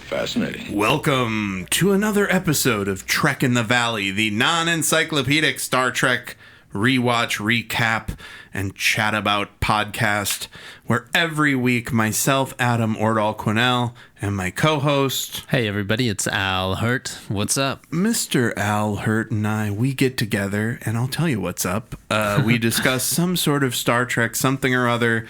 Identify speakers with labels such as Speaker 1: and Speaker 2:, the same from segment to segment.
Speaker 1: Fascinating.
Speaker 2: Welcome to another episode of Trek in the Valley, the non-encyclopedic Star Trek rewatch, recap, and chat about podcast, where every week myself, Adam Ordall-Quinnell, and my co-host...
Speaker 3: Hey everybody, it's Al Hirt. What's up?
Speaker 2: Mr. Al Hirt and I, we get together, and I'll tell you what's up. We discuss some sort of Star Trek, something or other.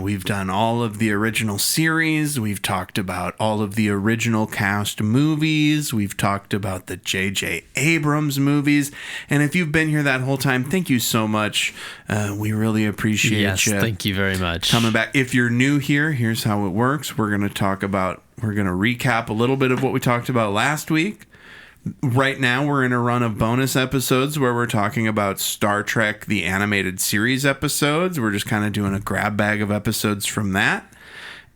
Speaker 2: We've done all of the original series. We've talked about all of the original cast movies. We've talked about the J.J. Abrams movies. And if you've been here that whole time, thank you so much. We really appreciate you.
Speaker 3: Yes, thank you very much.
Speaker 2: Coming back. If you're new here, here's how it works. We're going to recap a little bit of what we talked about last week. Right now, we're in a run of bonus episodes where we're talking about Star Trek, the animated series episodes. We're just kind of doing a grab bag of episodes from that.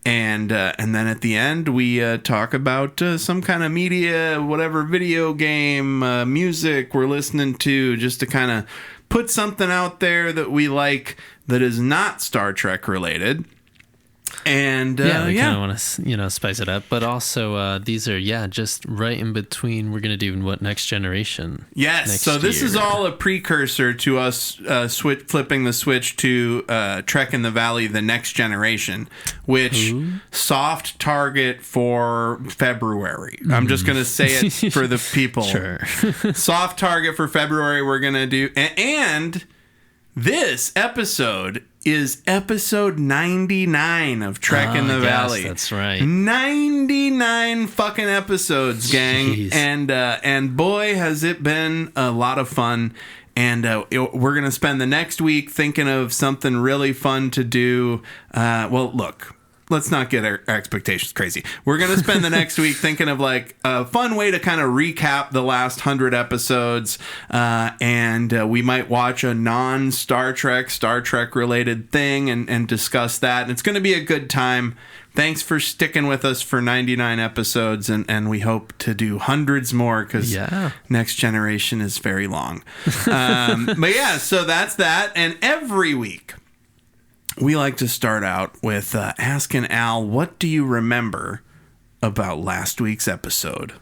Speaker 2: And then at the end, we talk about some kind of media, whatever video game, music we're listening to, just to kind of put something out there that we like that is not Star Trek related. And
Speaker 3: we kind of want to spice it up, but also these are just right in between. We're gonna do Next Generation.
Speaker 2: Yes, so this is all a precursor to us flipping the switch to Trek in the Valley: The Next Generation, which soft target for February. I'm just gonna say it for the people.
Speaker 3: Sure.
Speaker 2: Soft target for February. We're gonna do and this episode is episode 99 of Trek in the Valley.
Speaker 3: That's right.
Speaker 2: 99 fucking episodes, gang.
Speaker 3: Jeez.
Speaker 2: And boy, has it been a lot of fun. And we're going to spend the next week thinking of something really fun to do. Look, let's not get our expectations crazy. We're going to spend the next week thinking of like a fun way to kind of recap the last 100 episodes. And we might watch a non-Star Trek related thing and discuss that. And it's going to be a good time. Thanks for sticking with us for 99 episodes. And we hope to do hundreds more because Next Generation is very long. So that's that. And every week, we like to start out with asking Al, what do you remember about last week's episode?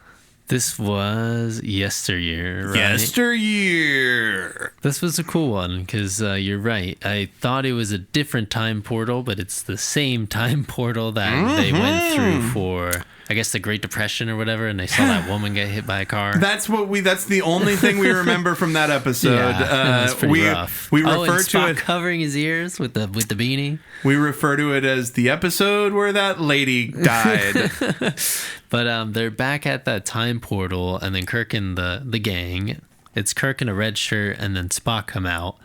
Speaker 3: This was yesteryear, right?
Speaker 2: Yesteryear.
Speaker 3: This was a cool one because you're right. I thought it was a different time portal, but it's the same time portal that they went through for, I guess, the Great Depression or whatever, and they saw that woman get hit by a car.
Speaker 2: That's the only thing we remember from that episode.
Speaker 3: That's pretty rough.
Speaker 2: We refer
Speaker 3: and
Speaker 2: to
Speaker 3: Spock
Speaker 2: it
Speaker 3: covering his ears with the beanie.
Speaker 2: We refer to it as the episode where that lady died.
Speaker 3: But they're back at that time portal, and then Kirk and the gang. It's Kirk in a red shirt, and then Spock come out,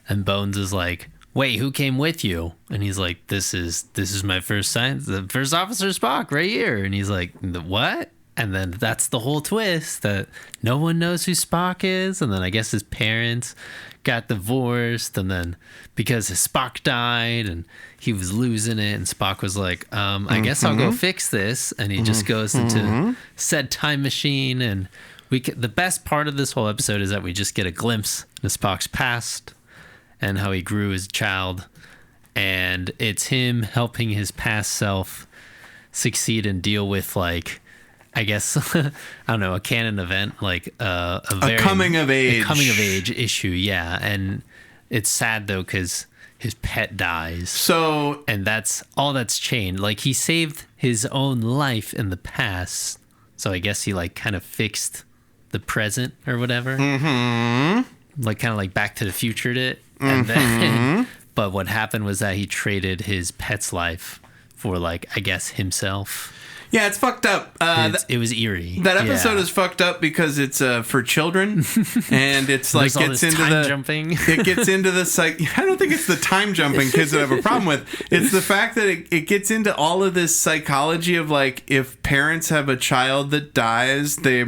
Speaker 3: and Bones is like, "Wait, who came with you?" And he's like, "This is my first science, the first officer Spock right here." And he's like, "What?" And then that's the whole twist, that no one knows who Spock is. And then I guess his parents got divorced, and then because his Spock died and he was losing it, and Spock was like, I guess I'll go fix this. And he just goes into said time machine. And the best part of this whole episode is that we just get a glimpse of Spock's past and how he grew as a child. And it's him helping his past self succeed and deal with, like, I guess, I don't know, a canon event, like a
Speaker 2: coming of age
Speaker 3: issue. Yeah. And it's sad though, because his pet dies.
Speaker 2: So,
Speaker 3: and that's all that's changed. Like, he saved his own life in the past. So I guess he like kind of fixed the present or whatever. Like kind of like Back to the Future it. And then, but what happened was that he traded his pet's life for, like, I guess, himself.
Speaker 2: Yeah, it's fucked up.
Speaker 3: It was eerie.
Speaker 2: That episode is fucked up because it's for children, and it's like
Speaker 3: gets into time jumping.
Speaker 2: It gets into the I don't think it's the time jumping kids that have a problem with. It's the fact that it gets into all of this psychology of, like, if parents have a child that dies, they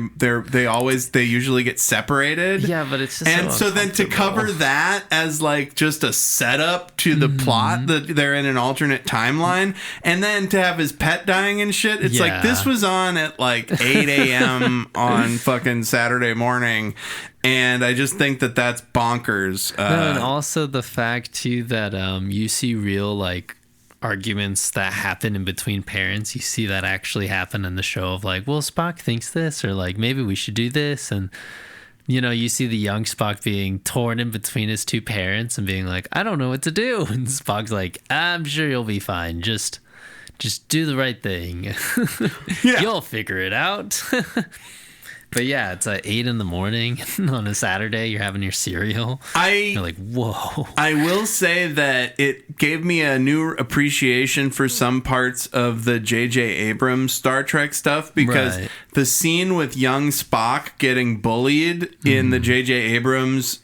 Speaker 2: usually get separated.
Speaker 3: Yeah, but it's just
Speaker 2: so then to cover that as like just a setup to the plot that they're in an alternate timeline, and then to have his pet dying and shit. It's like, this was on at like 8 a.m. on fucking Saturday morning, and I just think that that's bonkers.
Speaker 3: And also the fact too that you see real, like, arguments that happen in between parents. You see that actually happen in the show of like, well, Spock thinks this, or like maybe we should do this. And you see the young Spock being torn in between his two parents and being like, I don't know what to do. And Spock's like, I'm sure you'll be fine. Just do the right thing.
Speaker 2: Yeah.
Speaker 3: You'll figure it out. But yeah, it's 8 a.m. on a Saturday. You're having your cereal. You're like, whoa.
Speaker 2: I will say that it gave me a new appreciation for some parts of the J.J. Abrams Star Trek stuff, because the scene with young Spock getting bullied in the J.J. Abrams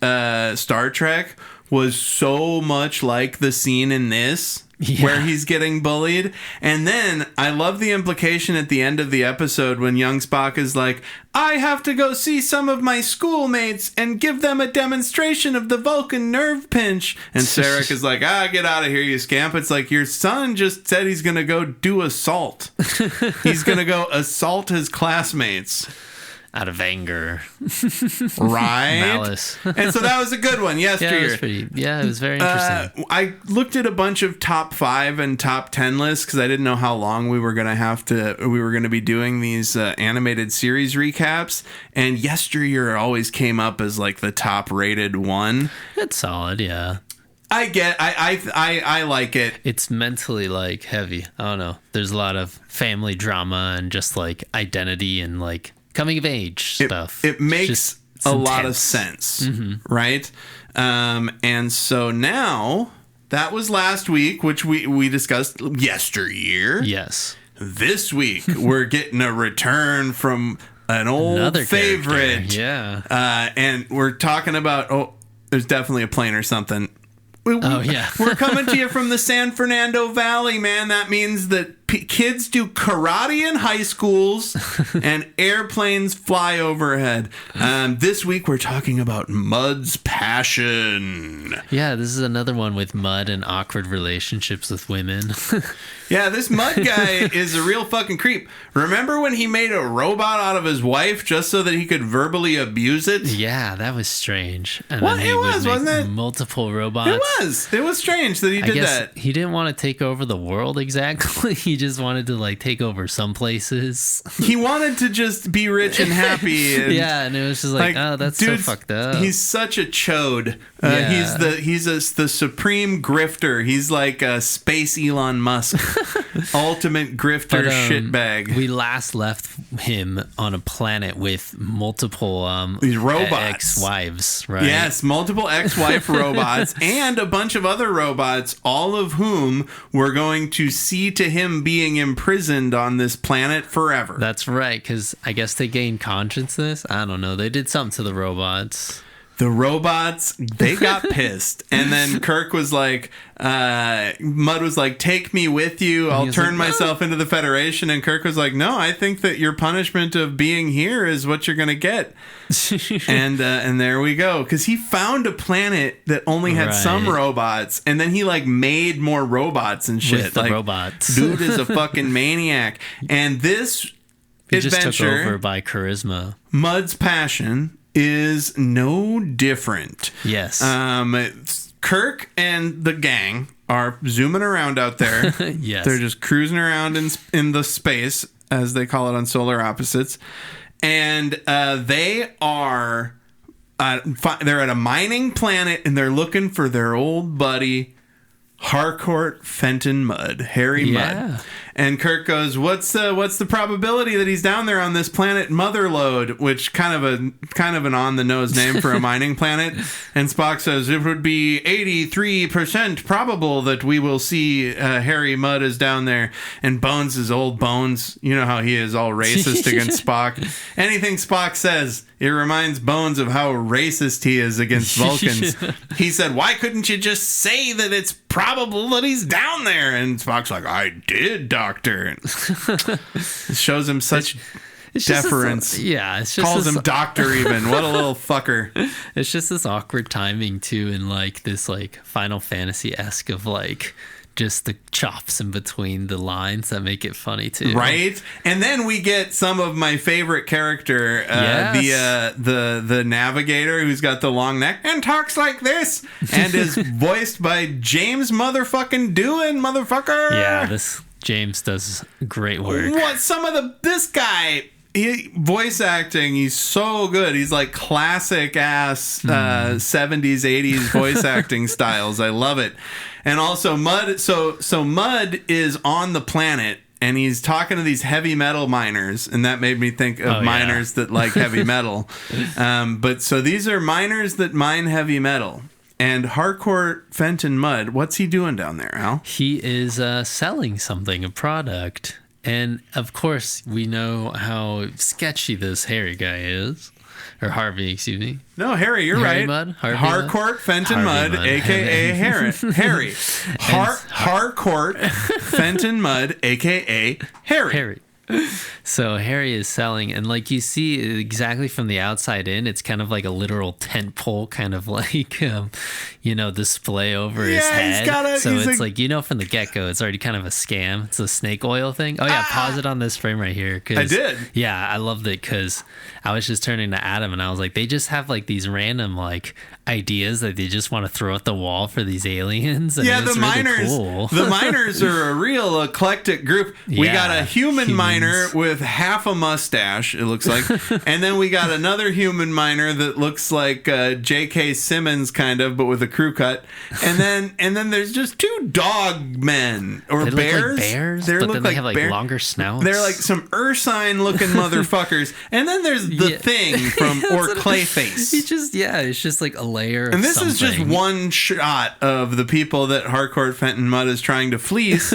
Speaker 2: Star Trek was so much like the scene in this. Yeah. Where he's getting bullied. And then I love the implication at the end of the episode when young Spock is like, I have to go see some of my schoolmates and give them a demonstration of the Vulcan nerve pinch. And Sarek is like, get out of here, you scamp. It's like, your son just said he's going to go do assault. He's going to go assault his classmates.
Speaker 3: Out of anger.
Speaker 2: Right?
Speaker 3: Malice.
Speaker 2: And so that was a good one yesteryear.
Speaker 3: It was very interesting.
Speaker 2: I looked at a bunch of top 5 and top 10 lists because I didn't know how long we were going to be doing these animated series recaps. And yesteryear always came up as like the top rated one.
Speaker 3: It's solid, yeah.
Speaker 2: I like it.
Speaker 3: It's mentally like heavy. I don't know. There's a lot of family drama and just like identity and like coming of age stuff.
Speaker 2: It makes a lot of sense, right? And so now, that was last week, which we discussed yesteryear.
Speaker 3: Yes.
Speaker 2: This week, we're getting a return from an old favorite.
Speaker 3: Character. Yeah.
Speaker 2: And we're talking about, there's definitely a plane or something. We're coming to you from the San Fernando Valley, man. That means that kids do karate in high schools and airplanes fly overhead. This week we're talking about Mud's Passion.
Speaker 3: Yeah, this is another one with Mud and awkward relationships with women.
Speaker 2: Yeah, this Mud guy is a real fucking creep. Remember when he made a robot out of his wife just so that he could verbally abuse it?
Speaker 3: Yeah, that was strange. And
Speaker 2: well, it was, wasn't it?
Speaker 3: Multiple robots.
Speaker 2: It was strange that he did that.
Speaker 3: He didn't want to take over the world exactly. He just wanted to like take over some places.
Speaker 2: He wanted to just be rich and happy. And
Speaker 3: and it was just like, oh, that's so fucked up.
Speaker 2: He's such a chode. He's the supreme grifter. He's like a space Elon Musk. Ultimate grifter shitbag.
Speaker 3: We last left him on a planet with multiple
Speaker 2: these robots,
Speaker 3: ex-wives, right?
Speaker 2: Yes, multiple ex-wife robots and a bunch of other robots, all of whom were going to see to him being imprisoned on this planet forever.
Speaker 3: That's right, because I guess they gained consciousness. I don't know. They did something to the robots.
Speaker 2: The robots, they got pissed. And then Kirk was like, Mud was like, take me with you. I'll turn myself into the Federation. And Kirk was like, no, I think that your punishment of being here is what you're going to get. And there we go. Because he found a planet that only had some robots. And then he like made more robots and shit.
Speaker 3: With the robots.
Speaker 2: Dude is a fucking maniac. And this
Speaker 3: he
Speaker 2: adventure,
Speaker 3: just took over by charisma.
Speaker 2: Mud's Passion, is no different.
Speaker 3: Yes.
Speaker 2: Kirk and the gang are zooming around out there.
Speaker 3: Yes.
Speaker 2: They're just cruising around in the space, as they call it on Solar Opposites. And they're at a mining planet, and they're looking for their old buddy, Harcourt Fenton Mudd, Harry Mudd. And Kirk goes, what's the probability that he's down there on this planet Motherlode, which kind of an on the nose name for a mining planet. And Spock says it would be 83% probable that we will see Harry Mudd is down there. And Bones is old Bones. You know how he is all racist against Spock. Anything Spock says, it reminds Bones of how racist he is against Vulcans. He said, why couldn't you just say that it's probable that he's down there? And Spock's like, I did, Doctor. It shows him such deference.
Speaker 3: It's just
Speaker 2: calls him Doctor even. What a little fucker.
Speaker 3: It's just this awkward timing too, in like this like Final Fantasy-esque of like just the chops in between the lines that make it funny too.
Speaker 2: Right? And then we get some of my favorite character, the navigator who's got the long neck and talks like this and is voiced by James motherfucking Doohan, motherfucker.
Speaker 3: Yeah, this James does great work.
Speaker 2: What this guy, voice acting, he's so good. He's like classic ass 70s 80s voice acting styles. I love it. And also Mud, so Mud is on the planet and he's talking to these heavy metal miners, and that made me think of miners that like heavy metal. But so these are miners that mine heavy metal. And Hardcore Fenton Mud, what's he doing down there, Al?
Speaker 3: He is selling something, a product. And, of course, we know how sketchy this Harry guy is. Or Harvey, excuse me.
Speaker 2: No, Harry, you're
Speaker 3: Harry
Speaker 2: right.
Speaker 3: Mud?
Speaker 2: Harcourt Fenton Mud, a.k.a. Harry. Harcourt Fenton Mud, a.k.a. Harry.
Speaker 3: So Harry is selling, and like you see exactly from the outside in, it's kind of like a literal tent pole kind of like display over his head. It's like from the get-go it's already kind of a scam. It's a snake oil thing. Pause it on this frame right here.
Speaker 2: I did.
Speaker 3: I loved it because I was just turning to Adam and I was like, they just have like these random like ideas that they just want to throw at the wall for these aliens. And
Speaker 2: the miners
Speaker 3: really cool.
Speaker 2: The miners are a real eclectic group. We got a human miner with half a mustache, it looks like. And then we got another human miner that looks like J.K. Simmons kind of, but with a crew cut. And then there's just two dog men or
Speaker 3: they
Speaker 2: bears.
Speaker 3: Look like bears, but then they have like longer snouts.
Speaker 2: They're like some Ursine looking motherfuckers. And then there's the thing from Clayface.
Speaker 3: It's just like a layer of
Speaker 2: and this
Speaker 3: something.
Speaker 2: is just one shot of the people that Harcourt Fenton Mud is trying to fleece.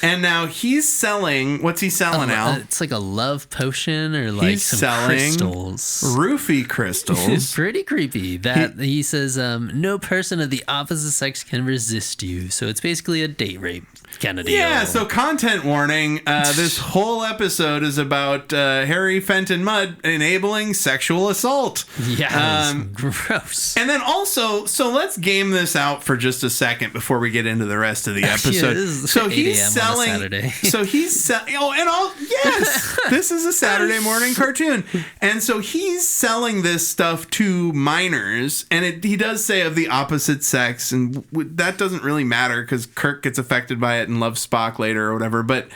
Speaker 2: And now he's selling, what's he selling, Al?
Speaker 3: It's like a love potion or like
Speaker 2: he's
Speaker 3: some
Speaker 2: selling
Speaker 3: crystals.
Speaker 2: Roofie crystals.
Speaker 3: It's pretty creepy. He says, no person of the opposite sex can resist you. So it's basically a date rape kind of deal.
Speaker 2: Yeah, so content warning. This whole episode is about Harry Fenton Mud enabling sexual assault.
Speaker 3: Yeah, gross.
Speaker 2: And then also, so let's game this out for just a second before we get into the rest of the episode.
Speaker 3: So he's selling. On a Saturday.
Speaker 2: So he's selling. Yes, this is a Saturday morning cartoon, and so he's selling this stuff to minors, and he does say of the opposite sex, and that doesn't really matter because Kirk gets affected by it and loves Spock later or whatever. But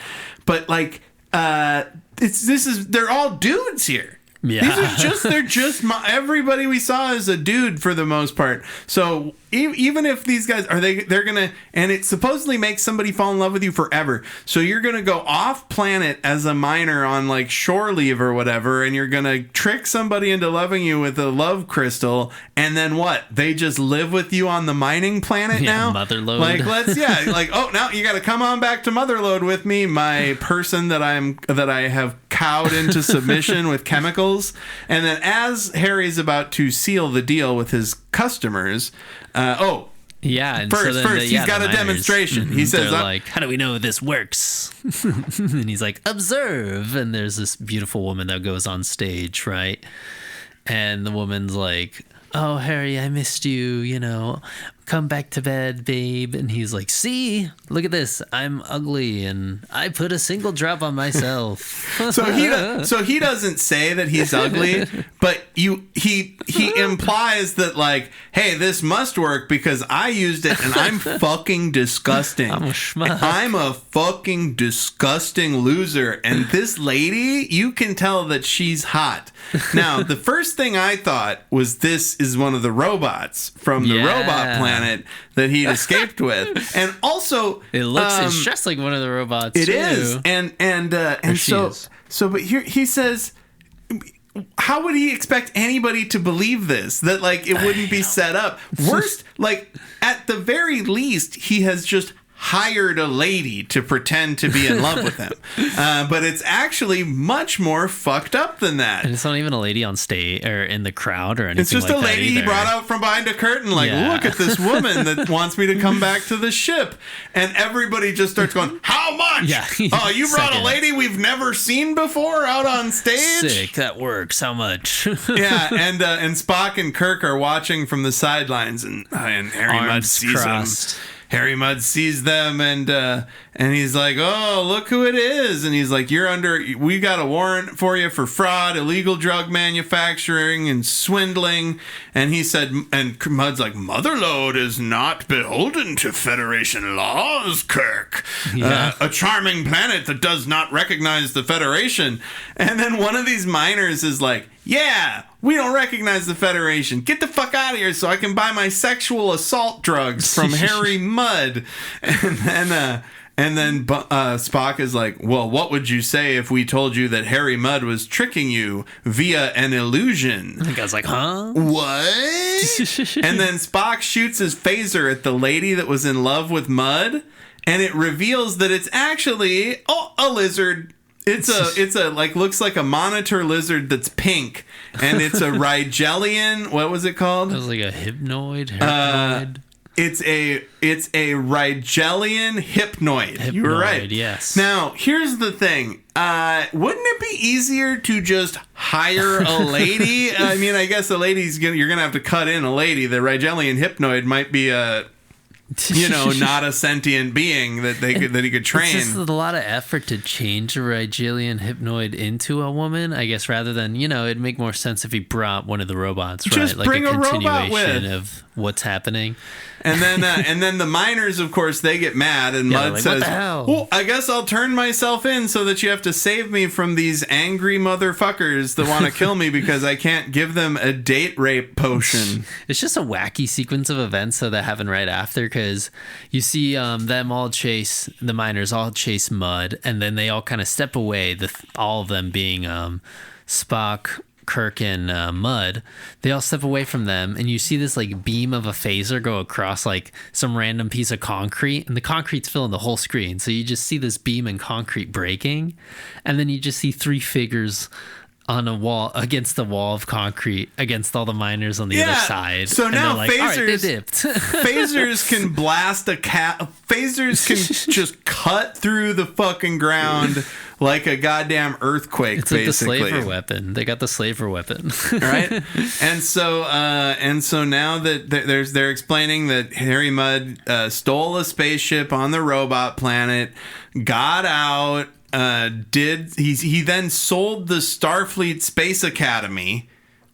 Speaker 2: like, they're all dudes here.
Speaker 3: Yeah.
Speaker 2: They're just everybody we saw is a dude for the most part. So even if these guys they're gonna, and it supposedly makes somebody fall in love with you forever. So you're gonna go off planet as a miner on like shore leave or whatever, and you're gonna trick somebody into loving you with a love crystal, and then what? They just live with you on the mining planet now.
Speaker 3: Motherlode.
Speaker 2: Like now you gotta come on back to Motherlode with me, my person that I have cowed into submission with chemicals. And then as Harry's about to seal the deal with his customers, and first he's got a demonstration. He says,
Speaker 3: like, how do we know this works? And he's like, observe. And there's this beautiful woman that goes on stage, right? And the woman's like, oh, Harry, I missed you, come back to bed, babe. And he's like, see, look at this. I'm ugly and I put a single drop on myself.
Speaker 2: So he doesn't say that he's ugly, but he implies that like, hey, this must work because I used it and I'm fucking disgusting.
Speaker 3: I'm a schmuck.
Speaker 2: I'm a fucking disgusting loser. And this lady, you can tell that she's hot. Now, the first thing I thought was this is one of the robots from the robot planet that he'd escaped with. And also
Speaker 3: it's just like one of the robots.
Speaker 2: It is. But here he says, how would he expect anybody to believe this? That like it wouldn't be set up. Worst, like at the very least, he has just hired a lady to pretend to be in love with him. But it's actually much more fucked up than that.
Speaker 3: And it's not even a lady on stage or in the crowd or anything.
Speaker 2: It's just
Speaker 3: like
Speaker 2: a lady he brought out from behind a curtain, like, look at this woman that wants me to come back to the ship. And everybody just starts going, how much?
Speaker 3: Yeah.
Speaker 2: Oh, you brought a lady we've never seen before out on stage?
Speaker 3: Sick, that works. How much?
Speaker 2: Yeah, and Spock and Kirk are watching from the sidelines, and Harry Mudd sees him. Harry Mudd sees them, and he's like, "Oh, look who it is!" And he's like, we got a warrant for you for fraud, illegal drug manufacturing, and swindling." And he said, and Mudd's like, "Motherlode is not beholden to Federation laws, Kirk. A charming planet that does not recognize the Federation." And then one of these miners is like, "Yeah, we don't recognize the Federation. Get the fuck out of here so I can buy my sexual assault drugs from Harry Mudd." And then Spock is like, "Well, what would you say if we told you that Harry Mudd was tricking you via an illusion?"
Speaker 3: The guy's like, "Huh?
Speaker 2: What?" And then Spock shoots his phaser at the lady that was in love with Mudd, and it reveals that it's actually a lizard. It's a like looks like a monitor lizard that's pink, and it's a Rigelian. What was it called?
Speaker 3: It was like a hypnoid.
Speaker 2: It's a Rigelian hypnoid. You were right.
Speaker 3: Yes.
Speaker 2: Now here's the thing. Wouldn't it be easier to just hire a lady? I mean, I guess you're gonna have to cut in a lady. The Rigelian hypnoid might be not a sentient being that he could train.
Speaker 3: It's just a lot of effort to change a Rigelian hypnoid into a woman, I guess, rather than, it'd make more sense if he brought one of the robots, right?
Speaker 2: Just bring a robot with
Speaker 3: of what's happening.
Speaker 2: And then the miners, of course, they get mad, and Mudd
Speaker 3: like,
Speaker 2: says,
Speaker 3: "What the hell?
Speaker 2: "Well, I guess I'll turn myself in so that you have to save me from these angry motherfuckers that want to kill me because I can't give them a date rape potion."
Speaker 3: It's just a wacky sequence of events that happen right after, because you see the miners all chase Mudd, and then they all kind of step away, all of them being Spock, Kirk, and Mudd. They all step away from them, and you see this like beam of a phaser go across like some random piece of concrete, and the concrete's filling the whole screen, so you just see this beam and concrete breaking, and then you just see three figures on a wall, against the wall of concrete, against all the miners on the other side.
Speaker 2: So
Speaker 3: and
Speaker 2: now
Speaker 3: like,
Speaker 2: phasers,
Speaker 3: they dipped.
Speaker 2: phasers can blast phasers can just cut through the fucking ground like a goddamn earthquake.
Speaker 3: It's
Speaker 2: basically
Speaker 3: like the slaver weapon. They got the slaver weapon,
Speaker 2: right? And so now that they're explaining that Harry Mudd stole a spaceship on the robot planet, got out. He then sold the Starfleet Space Academy,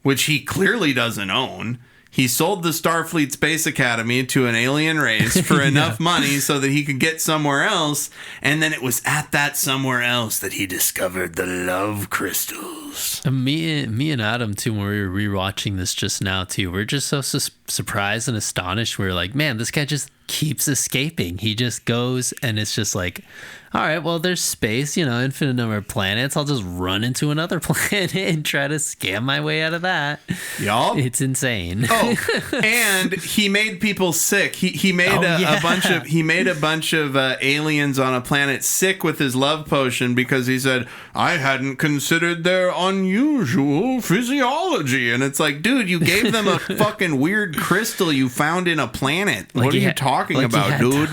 Speaker 2: which he clearly doesn't own. He sold the Starfleet Space Academy to an alien race for enough money so that he could get somewhere else. And then it was at that somewhere else that he discovered the love crystals.
Speaker 3: Me and Adam, too, when we were rewatching this just now, too, we're just so surprised and astonished. We're like, man, this guy just keeps escaping. He just goes, and it's just like, all right, well, there's space, infinite number of planets. I'll just run into another planet and try to scam my way out of that.
Speaker 2: Yup.
Speaker 3: It's insane.
Speaker 2: Oh, and he made people sick. He made a bunch of aliens on a planet sick with his love potion because he said, "I hadn't considered their unusual physiology." And it's like, dude, you gave them a fucking weird crystal you found in a planet. What are you talking about, dude?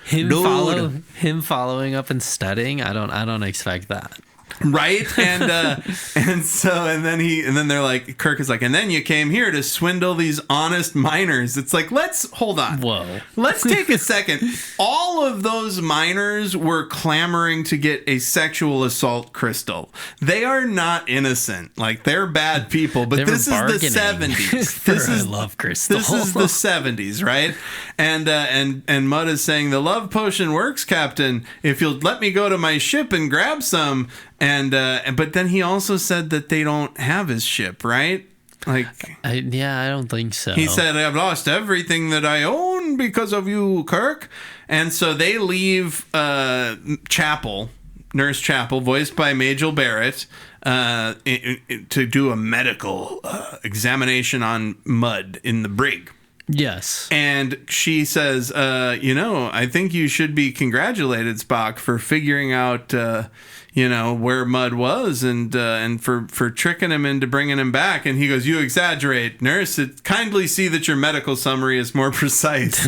Speaker 3: Him following up and studying. I don't expect that.
Speaker 2: Right? And then they're like, Kirk is like, "And then you came here to swindle these honest miners." It's like, hold on.
Speaker 3: Whoa.
Speaker 2: Let's take a second. All of those miners were clamoring to get a sexual assault crystal. They are not innocent. Like, they're bad people, but this is the 70s. This is love crystal. This is the 70s, right? And Mudd is saying, "The love potion works, Captain, if you'll let me go to my ship and grab some." But then he also said that they don't have his ship, right? I
Speaker 3: don't think so.
Speaker 2: He said, "I've lost everything that I own because of you, Kirk." And so they leave Nurse Chapel, voiced by Majel Barrett, to do a medical examination on Mudd in the brig.
Speaker 3: Yes.
Speaker 2: And she says, "I think you should be congratulated, Spock, for figuring out, where Mud was, and for tricking him into bringing him back. And he goes, "You exaggerate, nurse. Kindly see that your medical summary is more precise."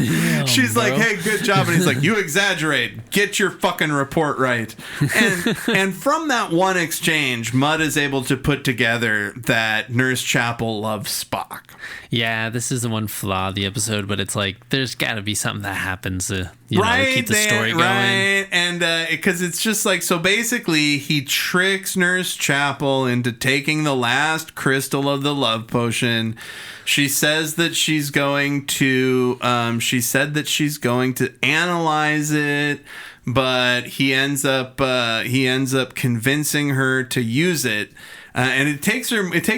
Speaker 2: She's like, "Hey, good job." And he's like, "You exaggerate. Get your fucking report right." And from that one exchange, Mud is able to put together that Nurse Chapel loves Spock.
Speaker 3: Yeah, this is the one flaw of the episode, but it's like there's got to be something that happens to keep the story going.
Speaker 2: Right, and because it's just like, so basically he tricks Nurse Chapel into taking the last crystal of the love potion. She says that she's going to analyze it, but he ends up convincing her to use it. And it takes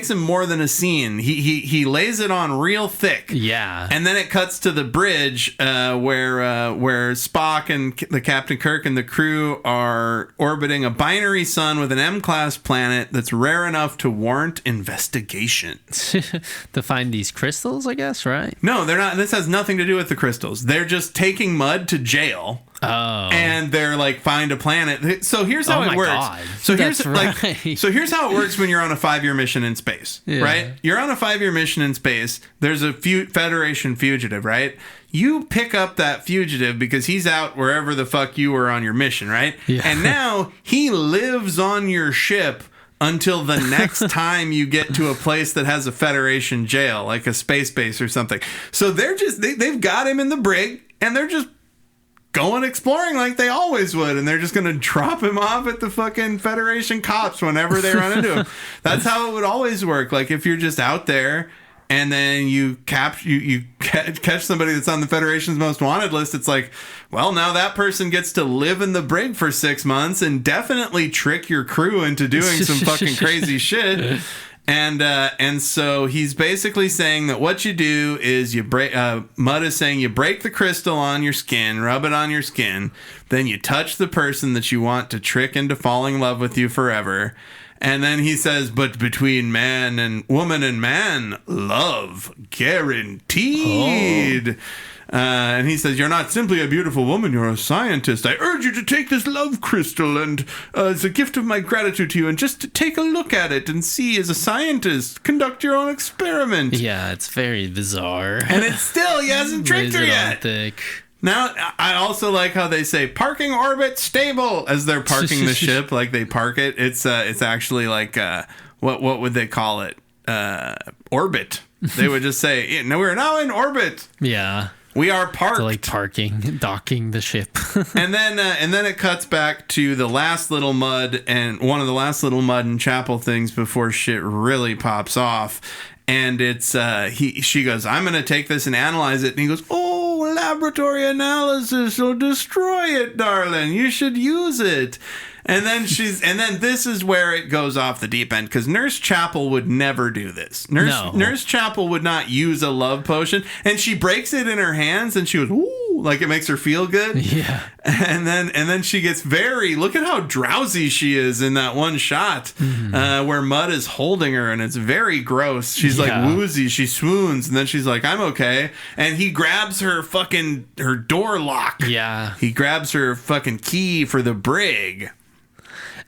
Speaker 2: him more than a scene. He lays it on real thick.
Speaker 3: Yeah.
Speaker 2: And then it cuts to the bridge where Spock and the Captain Kirk and the crew are orbiting a binary sun with an M-class planet that's rare enough to warrant investigation.
Speaker 3: To find these crystals, I guess, right?
Speaker 2: No, they're not. This has nothing to do with the crystals. They're just taking Mud to jail.
Speaker 3: Oh.
Speaker 2: And they're like, find a planet. So here's how it works.
Speaker 3: God.
Speaker 2: So here's
Speaker 3: right.
Speaker 2: So here's how it works when you're on a 5-year mission in space, right? You're on a 5-year mission in space. There's a Federation fugitive, right? You pick up that fugitive because he's out wherever the fuck you were on your mission, right?
Speaker 3: Yeah.
Speaker 2: And now he lives on your ship until the next time you get to a place that has a Federation jail, like a space base or something. So they've got him in the brig, and they're just going exploring like they always would, and they're just gonna drop him off at the fucking Federation cops whenever they run into him. That's how it would always work. Like, if you're just out there and then you catch somebody that's on the Federation's most wanted list, it's like, well, now that person gets to live in the brig for 6 months and definitely trick your crew into doing some fucking crazy shit. And so he's basically saying that what you do is you break. Mud is saying you break the crystal on your skin, rub it on your skin, then you touch the person that you want to trick into falling in love with you forever. And then he says, but between man and woman and man, love guaranteed. Oh. And he says, you're not simply a beautiful woman, you're a scientist. I urge you to take this love crystal and as a gift of my gratitude to you, and just to take a look at it and see, as a scientist, conduct your own experiment.
Speaker 3: Yeah, it's very bizarre.
Speaker 2: And it's still, he hasn't tricked her yet.
Speaker 3: Thick.
Speaker 2: Now, I also like how they say parking orbit stable as they're parking the ship, like they park it. It's actually like, what would they call it? Orbit. They would just say, no, we're now in orbit.
Speaker 3: Yeah.
Speaker 2: We are parked.
Speaker 3: So like docking the ship.
Speaker 2: and then it cuts back to the last little Mud, and one of the last little Mud and Chapel things before shit really pops off. And it's she goes, I'm gonna take this and analyze it, and he goes, oh, laboratory analysis will destroy it, darling. You should use it. And then this is where it goes off the deep end, because Nurse Chapel would never do this. Nurse Chapel would not use a love potion, and she breaks it in her hands, and she goes, ooh, like it makes her feel good.
Speaker 3: Yeah.
Speaker 2: And then she gets look at how drowsy she is in that one shot, where Mud is holding her, and it's very gross. She's like woozy, she swoons, and then she's like, I'm okay. And he grabs her door lock.
Speaker 3: Yeah.
Speaker 2: He grabs her fucking key for the brig.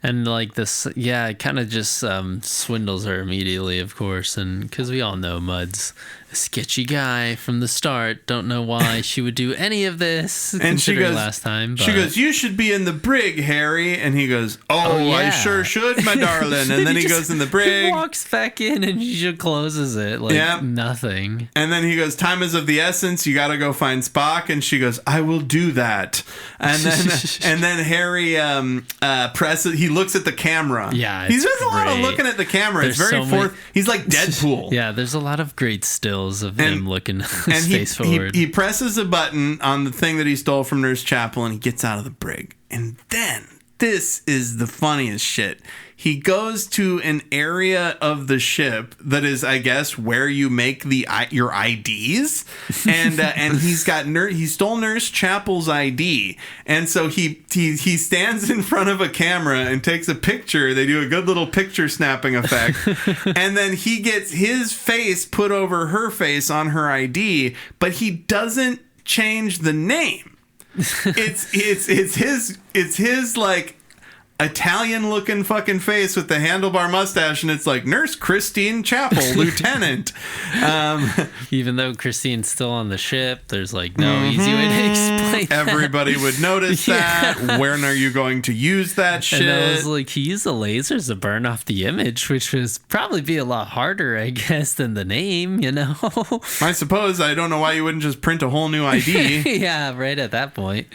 Speaker 3: And like this, it kind of just swindles her immediately, of course. And because we all know Mud's a sketchy guy from the start. Don't know why she would do any of this.
Speaker 2: And she goes,
Speaker 3: last time. But...
Speaker 2: she goes, you should be in the brig, Harry. And he goes, I sure should, my darling. And then he goes in the brig.
Speaker 3: He walks back in and she just closes it like nothing.
Speaker 2: And then he goes, time is of the essence. You got to go find Spock. And she goes, I will do that. And then Harry presses. He looks at the camera.
Speaker 3: Yeah,
Speaker 2: he's doing a lot of looking at the camera. It's very he's like Deadpool.
Speaker 3: Yeah, there's a lot of great stills of him looking face forward.
Speaker 2: He presses a button on the thing that he stole from Nurse Chapel, and he gets out of the brig. And then this is the funniest shit. He goes to an area of the ship that is, I guess, where you make your IDs, and he stole Nurse Chapel's ID, and so he stands in front of a camera and takes a picture. They do a good little picture snapping effect, and then he gets his face put over her face on her ID, but he doesn't change the name. It's his like Italian-looking fucking face with the handlebar mustache, and it's like Nurse Christine Chapel, Lieutenant.
Speaker 3: Even though Christine's still on the ship, there's like no easy way to explain that.
Speaker 2: Everybody would notice that. When are you going to use that shit?
Speaker 3: And I was like, he used the lasers to burn off the image, which was probably be a lot harder, I guess, than the name, you know?
Speaker 2: I suppose. I don't know why you wouldn't just print a whole new ID.
Speaker 3: Yeah, right at that point.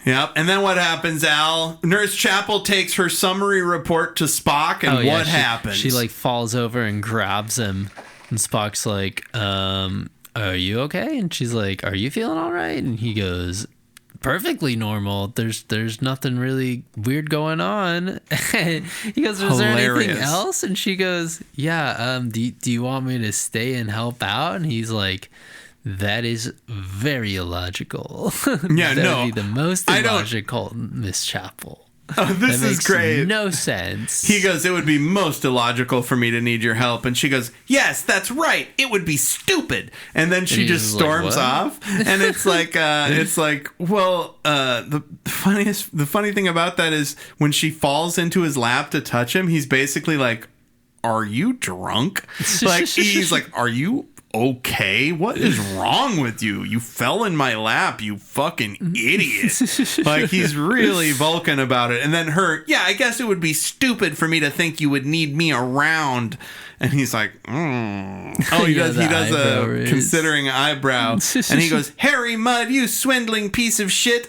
Speaker 2: Yep. And then what happens, Al? Nurse Chapel takes her summary report to Spock, and what happens?
Speaker 3: She like falls over and grabs him, and Spock's like, are you okay? And she's like, are you feeling all right? And he goes, perfectly normal. There's nothing really weird going on. He goes, is there anything else? And she goes, yeah, do you want me to stay and help out? And he's like, that is very illogical.
Speaker 2: Yeah,
Speaker 3: that would be the most illogical, Miss Chapel.
Speaker 2: Oh, this is great.
Speaker 3: No sense.
Speaker 2: He goes, it would be most illogical for me to need your help. And she goes, yes, that's right. It would be stupid. And then she just storms off. And it's like, well, the funny thing about that is when she falls into his lap to touch him, he's basically like, are you drunk? Like, he's like, are you okay? What is wrong with you? You fell in my lap, you fucking idiot. Like, he's really Vulcan about it. And then her, yeah, I guess it would be stupid for me to think you would need me around. And he's like, Oh, he does a considering eyebrow. And he goes, Harry Mudd, you swindling piece of shit.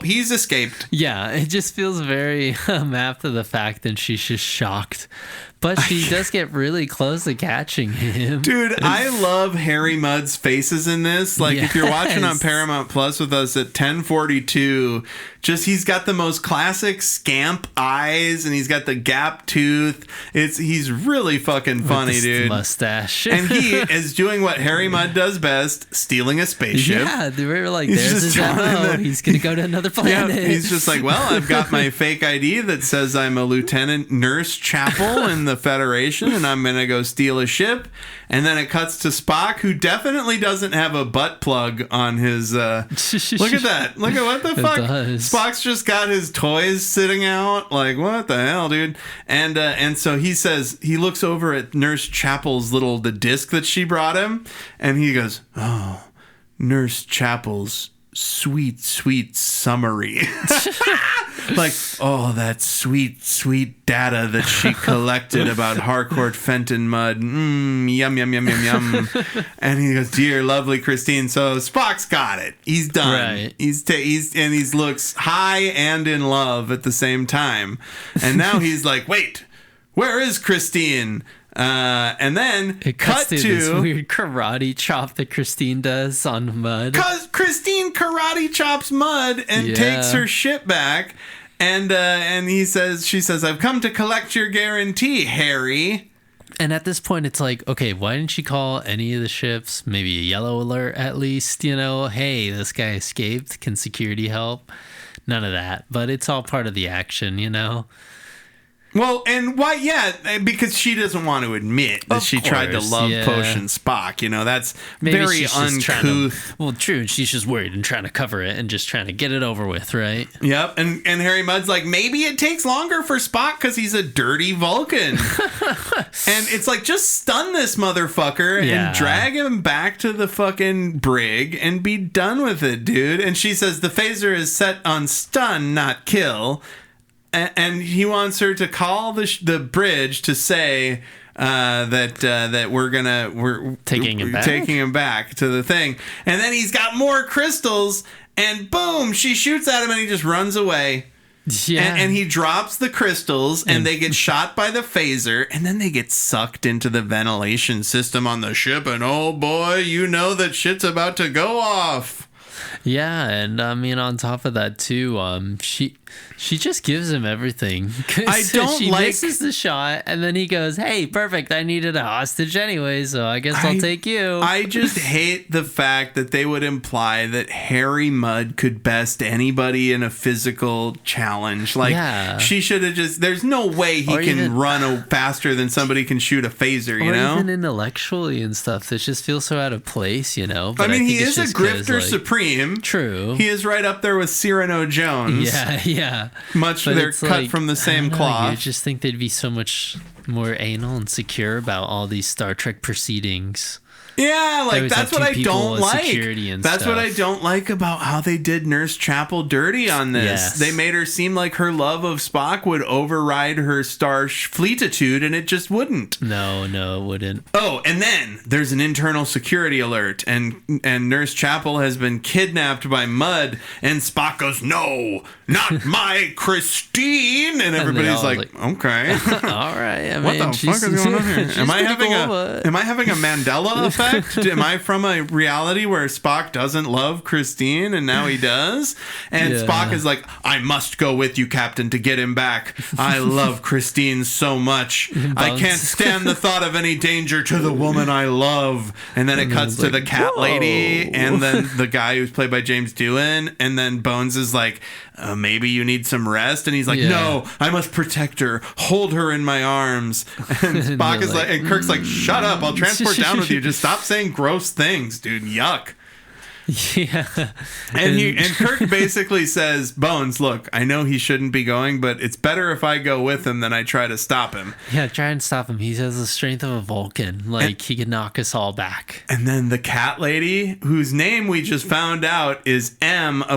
Speaker 2: He's escaped.
Speaker 3: Yeah, it just feels very after the fact that she's just shocked. But she does get really close to catching him.
Speaker 2: Dude, I love Harry Mudd's faces in this. Like, if you're watching on Paramount Plus with us at 10:42, he's got the most classic scamp eyes, and he's got the gap tooth. He's really fucking funny, with dude.
Speaker 3: Mustache.
Speaker 2: And he is doing what Harry Mudd does best, stealing a spaceship.
Speaker 3: Yeah, they were like, there's his MO. He's going to go to another planet.
Speaker 2: Yeah, he's just like, well, I've got my fake ID that says I'm a Lieutenant Nurse Chapel in the Federation, and I'm gonna go steal a ship. And then it cuts to Spock, who definitely doesn't have a butt plug on his look at that, look at what the fuck Spock's just got his toys sitting out, like, what the hell, dude. And so he says, he looks over at Nurse Chapel's the disc that she brought him, and he goes, oh, Nurse Chapel's sweet summary. Like, oh, that sweet data that she collected about Harcourt Fenton Mudd. Yum. And he goes, dear lovely Christine. So Spock's got it. He's done. Right. He looks high and in love at the same time. And now he's like, wait, where is Christine? And then
Speaker 3: it cuts to this weird karate chop that Christine does on Mudd.
Speaker 2: Cause Christine karate chops Mudd and takes her ship back, and she says, I've come to collect your guarantee, Harry.
Speaker 3: And at this point, it's like, okay, why didn't she call any of the ships? Maybe a yellow alert at least, hey, this guy escaped. Can security help? None of that. But it's all part of the action,
Speaker 2: Well, and why? Yeah, because she doesn't want to admit that she tried to love potion Spock. That's maybe very uncouth.
Speaker 3: True. She's just worried and trying to cover it and just trying to get it over with, right?
Speaker 2: Yep. And Harry Mudd's like, maybe it takes longer for Spock because he's a dirty Vulcan. And it's like, just stun this motherfucker and drag him back to the fucking brig and be done with it, dude. And she says the phaser is set on stun, not kill. And he wants her to call the bridge to say that we're taking him back to the thing. And then he's got more crystals, and boom, she shoots at him, and he just runs away. Yeah. And he drops the crystals, and they get shot by the phaser, and then they get sucked into the ventilation system on the ship, and oh boy, that shit's about to go off.
Speaker 3: Yeah, and I mean, on top of that too, she just gives him everything. She misses the shot, and then he goes, "Hey, perfect! I needed a hostage anyway, so I guess I'll take you." I
Speaker 2: just hate the fact that they would imply that Harry Mudd could best anybody in a physical challenge. Like, she should have just. There's no way he can run faster than somebody can shoot a phaser. You know,
Speaker 3: even intellectually and stuff, that just feels so out of place. But
Speaker 2: I mean, he is a grifter supreme. extreme.
Speaker 3: True.
Speaker 2: He is right up there with Cyrano Jones.
Speaker 3: Yeah.
Speaker 2: Much
Speaker 3: But
Speaker 2: they're
Speaker 3: it's
Speaker 2: cut
Speaker 3: like,
Speaker 2: from the same
Speaker 3: I don't know,
Speaker 2: cloth.
Speaker 3: You just think they'd be so much more anal and secure about all these Star Trek proceedings.
Speaker 2: Yeah,
Speaker 3: They
Speaker 2: like
Speaker 3: always
Speaker 2: that's
Speaker 3: have
Speaker 2: what
Speaker 3: two
Speaker 2: I
Speaker 3: people
Speaker 2: don't
Speaker 3: with
Speaker 2: like.
Speaker 3: security and
Speaker 2: That's what I
Speaker 3: stuff.
Speaker 2: don't like about how they did Nurse Chapel dirty on this.
Speaker 3: Yes.
Speaker 2: They made her seem like her love of Spock would override her star fleetitude, and it just wouldn't.
Speaker 3: No, it wouldn't.
Speaker 2: Oh, and then there's an internal security alert, and Nurse Chapel has been kidnapped by Mudd, and Spock goes, "No, not my Christine," and everybody's
Speaker 3: all
Speaker 2: like, "Okay."
Speaker 3: All right. I
Speaker 2: What
Speaker 3: mean,
Speaker 2: the fuck is going on here? Am I having a Mandela effect? Am I from a reality where Spock doesn't love Christine and now he does? And
Speaker 3: Yeah.
Speaker 2: Spock is like, "I must go with you, Captain, to get him back. I love Christine so much. I can't stand the thought of any danger to the woman I love." And then it cuts to the cat lady and then the guy who's played by James Doohan. And then Bones is like, "Maybe you need some rest." And he's like,
Speaker 3: Yeah.
Speaker 2: "No, I must protect her, hold her in my arms." And Spock is like, and Kirk's like, "Shut up, I'll transport down with you. Just stop saying gross things, dude. Yuck."
Speaker 3: Yeah.
Speaker 2: And Kirk basically says, "Bones, look, I know he shouldn't be going, but it's better if I go with him than I try to stop him."
Speaker 3: Yeah, try and stop him. He has the strength of a Vulcan. Like, he can knock us all back.
Speaker 2: And then the cat lady, whose name we just found out is M''Res,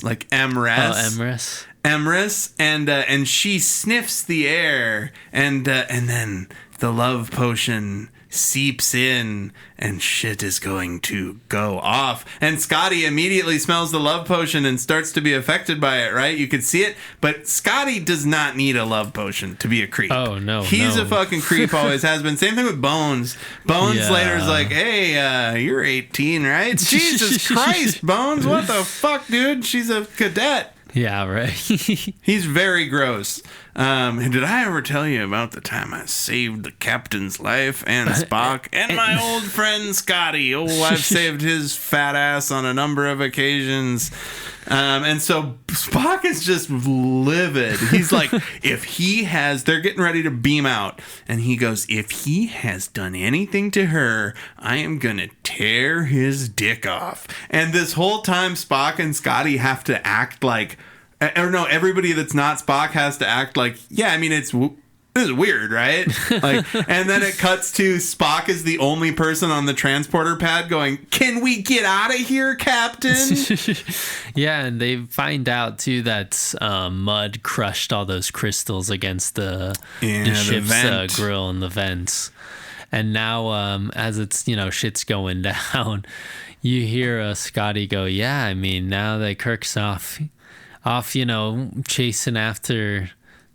Speaker 2: like M''Res.
Speaker 3: Oh, Emrys.
Speaker 2: Emrys, and she sniffs the air, and then the love potion seeps in, and shit is going to go off. And Scotty immediately smells the love potion and starts to be affected by it, right? You could see it, but Scotty does not need a love potion to be a creep.
Speaker 3: Oh, no,
Speaker 2: He's
Speaker 3: no.
Speaker 2: a fucking creep, always has been. Same thing with Bones. Bones
Speaker 3: Yeah.
Speaker 2: later is like, "Hey, you're 18, right?" Jesus Christ, Bones, what the fuck, dude? She's a cadet.
Speaker 3: Yeah, right.
Speaker 2: He's very gross. Did I ever tell you about the time I saved the captain's life and Spock and my old friend Scotty? Oh, I've saved his fat ass on a number of occasions. And so Spock is just livid. He's like, they're getting ready to beam out. And he goes, "If he has done anything to her, I am going to tear his dick off." And this whole time, Spock and Scotty have to act like, or no, everybody that's not Spock has to act like, yeah, I mean, this is weird, right? Like, and then it cuts to Spock is the only person on the transporter pad going, "Can we get out of here, Captain?"
Speaker 3: Yeah, and they find out too that Mudd crushed all those crystals against the ship's
Speaker 2: vent.
Speaker 3: grill and the vents. And now, as it's shit's going down, you hear Scotty go, "Yeah, I mean, now that Kirk's off, chasing after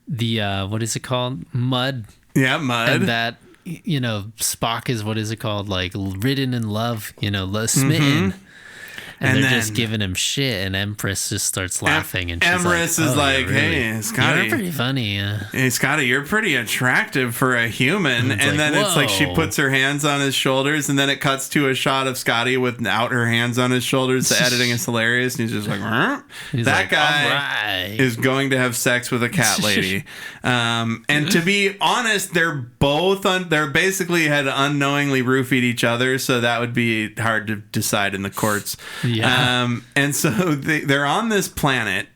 Speaker 3: the what is it called, Mudd."
Speaker 2: Yeah, Mudd.
Speaker 3: And that Spock is, what is it called, like ridden in love, smitten. And they're just giving him shit, and Empress just starts laughing, and she's
Speaker 2: Empress
Speaker 3: like,
Speaker 2: is
Speaker 3: "Oh,
Speaker 2: like, "Hey, Scotty,
Speaker 3: you're pretty funny."
Speaker 2: Hey, Scotty, you're pretty attractive for a human." And
Speaker 3: like,
Speaker 2: then it's like she
Speaker 3: whoa.
Speaker 2: puts her hands on his shoulders, and then it cuts to a shot of Scotty without her hands on his shoulders. The editing is hilarious, and he's just like,
Speaker 3: He's
Speaker 2: that
Speaker 3: like,
Speaker 2: guy
Speaker 3: "All right."
Speaker 2: is going to have sex with a cat lady. And to be honest, they're both they're basically had unknowingly roofied each other, so that would be hard to decide in the courts.
Speaker 3: Yeah.
Speaker 2: And so they're on this planet,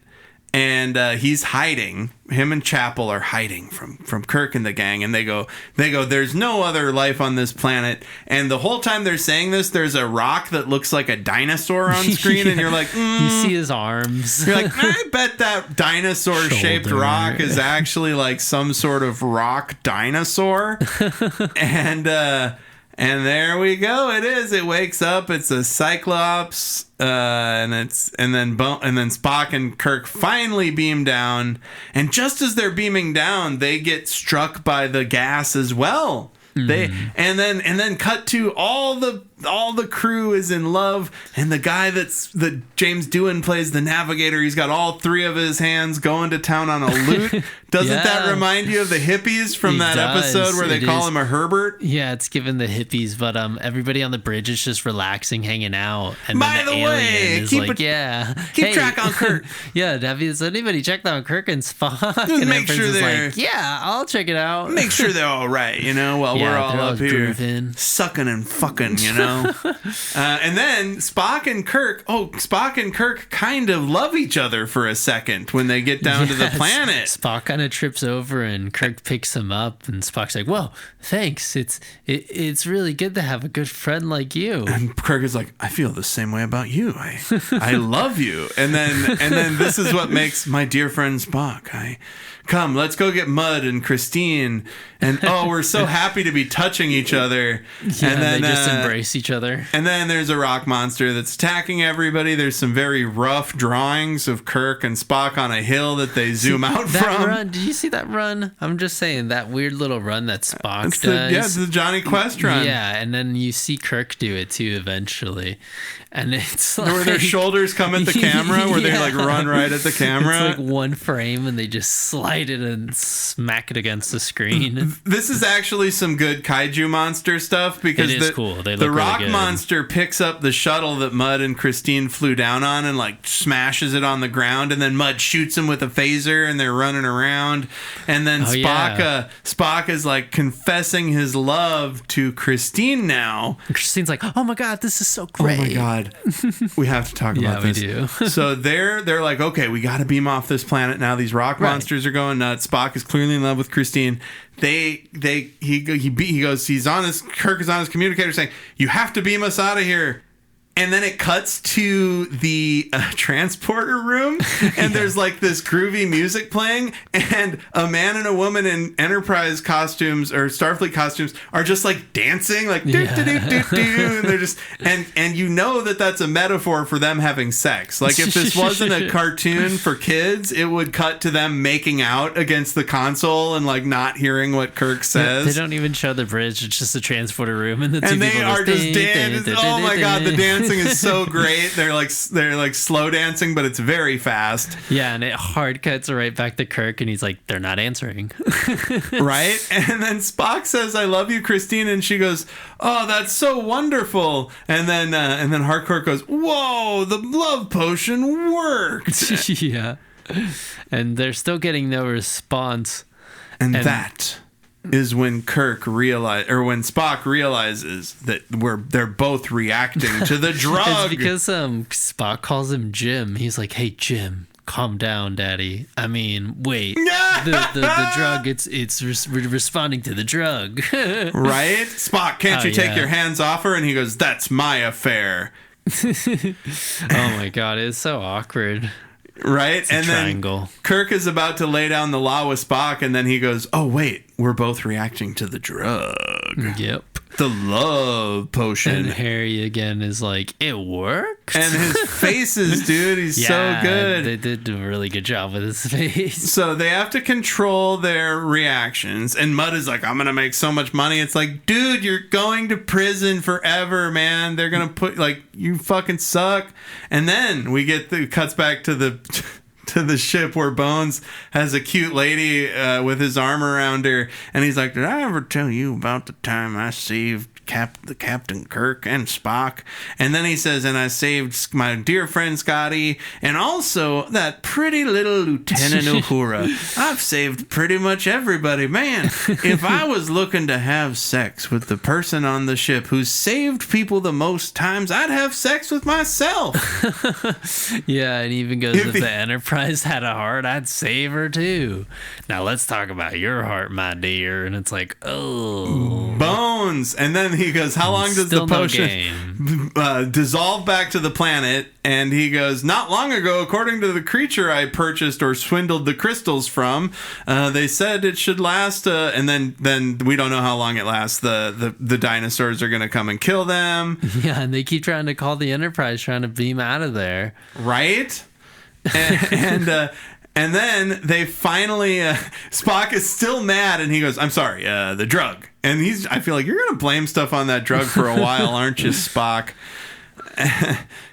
Speaker 2: and he's hiding. Him and Chapel are hiding from Kirk and the gang, and they go, "There's no other life on this planet." And the whole time they're saying this, there's a rock that looks like a dinosaur on screen, and you're like,
Speaker 3: You see his arms.
Speaker 2: You're like, "I bet that dinosaur-shaped
Speaker 3: Shoulder.
Speaker 2: rock is actually like some sort of rock dinosaur." And there we go. It is. It wakes up. It's a Cyclops, and then Spock and Kirk finally beam down. And just as they're beaming down, they get struck by the gas as well. And then cut to all the crew is in love, and the guy that James Doohan plays, the navigator, he's got all three of his hands going to town on a lute. Doesn't that remind you of the hippies from that episode where they call him a Herbert?
Speaker 3: Yeah, it's given the hippies, but everybody on the bridge is just relaxing, hanging out. And
Speaker 2: By
Speaker 3: then the
Speaker 2: the
Speaker 3: alien
Speaker 2: way,
Speaker 3: is
Speaker 2: keep
Speaker 3: like,
Speaker 2: keep track on Kirk.
Speaker 3: Yeah, has anybody checked on Kirk and Spock?
Speaker 2: Just
Speaker 3: And
Speaker 2: make
Speaker 3: Empress
Speaker 2: sure
Speaker 3: is
Speaker 2: they're-
Speaker 3: like, yeah, I'll check it out.
Speaker 2: Make sure they're all right, while
Speaker 3: Yeah,
Speaker 2: we're all
Speaker 3: they're all
Speaker 2: up here
Speaker 3: grooving.
Speaker 2: sucking and fucking, know. And then Spock and Kirk kind of love each other for a second when they get down to the planet.
Speaker 3: Spock kind of trips over and Kirk picks him up, and Spock's like, "Whoa, thanks. It's really good to have a good friend like you."
Speaker 2: And Kirk is like, "I feel the same way about you. I love you." And then this is what makes my dear friend Spock. Come, let's go get Mud and Christine. And we're so happy to be touching each other.
Speaker 3: Yeah,
Speaker 2: and then
Speaker 3: they just embrace each other.
Speaker 2: And then there's a rock monster that's attacking everybody. There's some very rough drawings of Kirk and Spock on a hill that they zoom out from.
Speaker 3: Run, did you see that run? I'm just saying, that weird little run that Spock does.
Speaker 2: It's the Johnny Quest run.
Speaker 3: Yeah, and then you see Kirk do it too eventually. And it's like...
Speaker 2: Where their shoulders come at the camera, where they like run right at the camera.
Speaker 3: It's like one frame and they just slide it and smack it against the screen.
Speaker 2: This is actually some good kaiju monster stuff, because
Speaker 3: it is cool. They look
Speaker 2: the rock
Speaker 3: really good.
Speaker 2: monster picks up the shuttle that Mud and Christine flew down on and like smashes it on the ground, and then Mud shoots him with a phaser and they're running around. And then Spock is like confessing his love to Christine now.
Speaker 3: And Christine's like, "Oh my God, this is so great."
Speaker 2: Oh my God. We have to talk about this.
Speaker 3: Yeah, we do.
Speaker 2: So they're like, okay, we got to beam off this planet now. These rock monsters are going nuts. Spock is clearly in love with Christine. Kirk is on his communicator saying, "You have to beam us out of here." And then it cuts to the transporter room, and there's like this groovy music playing, and a man and a woman in Enterprise costumes or Starfleet costumes are just like dancing, like do do do do do, and they're just and you know that that's a metaphor for them having sex. Like if this wasn't a cartoon for kids, it would cut to them making out against the console and like not hearing what Kirk says.
Speaker 3: They don't even show the bridge; it's just a transporter room, and the two
Speaker 2: and they
Speaker 3: people
Speaker 2: are just dancing. Oh my God, the dancing is so great. They're like slow dancing, but it's very fast.
Speaker 3: Yeah, and it hard cuts right back to Kirk, and he's like, "They're not answering."
Speaker 2: Right? And then Spock says, "I love you, Christine," and she goes, "Oh, that's so wonderful." And then Harcourt goes, "Whoa, the love potion worked."
Speaker 3: Yeah, and they're still getting no response.
Speaker 2: And that is when when Spock realizes that they're both reacting to the drug.
Speaker 3: It's because Spock calls him Jim. He's like, "Hey Jim, calm down, Daddy. I mean, wait, the drug. It's responding to the drug."
Speaker 2: Right? Spock, can't you take your hands off her? And he goes, "That's my affair."
Speaker 3: Oh my God, it's so awkward.
Speaker 2: Right?
Speaker 3: It's a triangle.
Speaker 2: Then Kirk is about to lay down the law with Spock, and then he goes, "Oh, wait, we're both reacting to the drug."
Speaker 3: Yep.
Speaker 2: The love potion.
Speaker 3: And Harry again is like, "It worked?"
Speaker 2: And his faces, dude, he's so good.
Speaker 3: They did a really good job with his face.
Speaker 2: So they have to control their reactions. And Mud is like, "I'm going to make so much money." It's like, dude, you're going to prison forever, man. They're going to put, like, you fucking suck. And then it cuts back to the ship where Bones has a cute lady with his arm around her, and he's like, "Did I ever tell you about the time I saved Captain Kirk and Spock?" And then he says, "And I saved my dear friend Scotty, and also that pretty little Lieutenant Uhura. I've saved pretty much everybody. Man, if I was looking to have sex with the person on the ship who's saved people the most times, I'd have sex with myself."
Speaker 3: Yeah, and he even goes, if the Enterprise had a heart, I'd save her too. Now let's talk about your heart, my dear. And it's like, oh,
Speaker 2: Bones. And then he goes, "How long does the potion dissolve back to the planet?" And he goes, "Not long ago, according to the creature I purchased or swindled the crystals from, they said it should last." And then we don't know how long it lasts. The dinosaurs are going to come and kill them.
Speaker 3: Yeah, and they keep trying to call the Enterprise, trying to beam out of there.
Speaker 2: Right? And then they finally, Spock is still mad, and he goes, "I'm sorry, the drug." And I feel like you're going to blame stuff on that drug for a while, aren't you, Spock?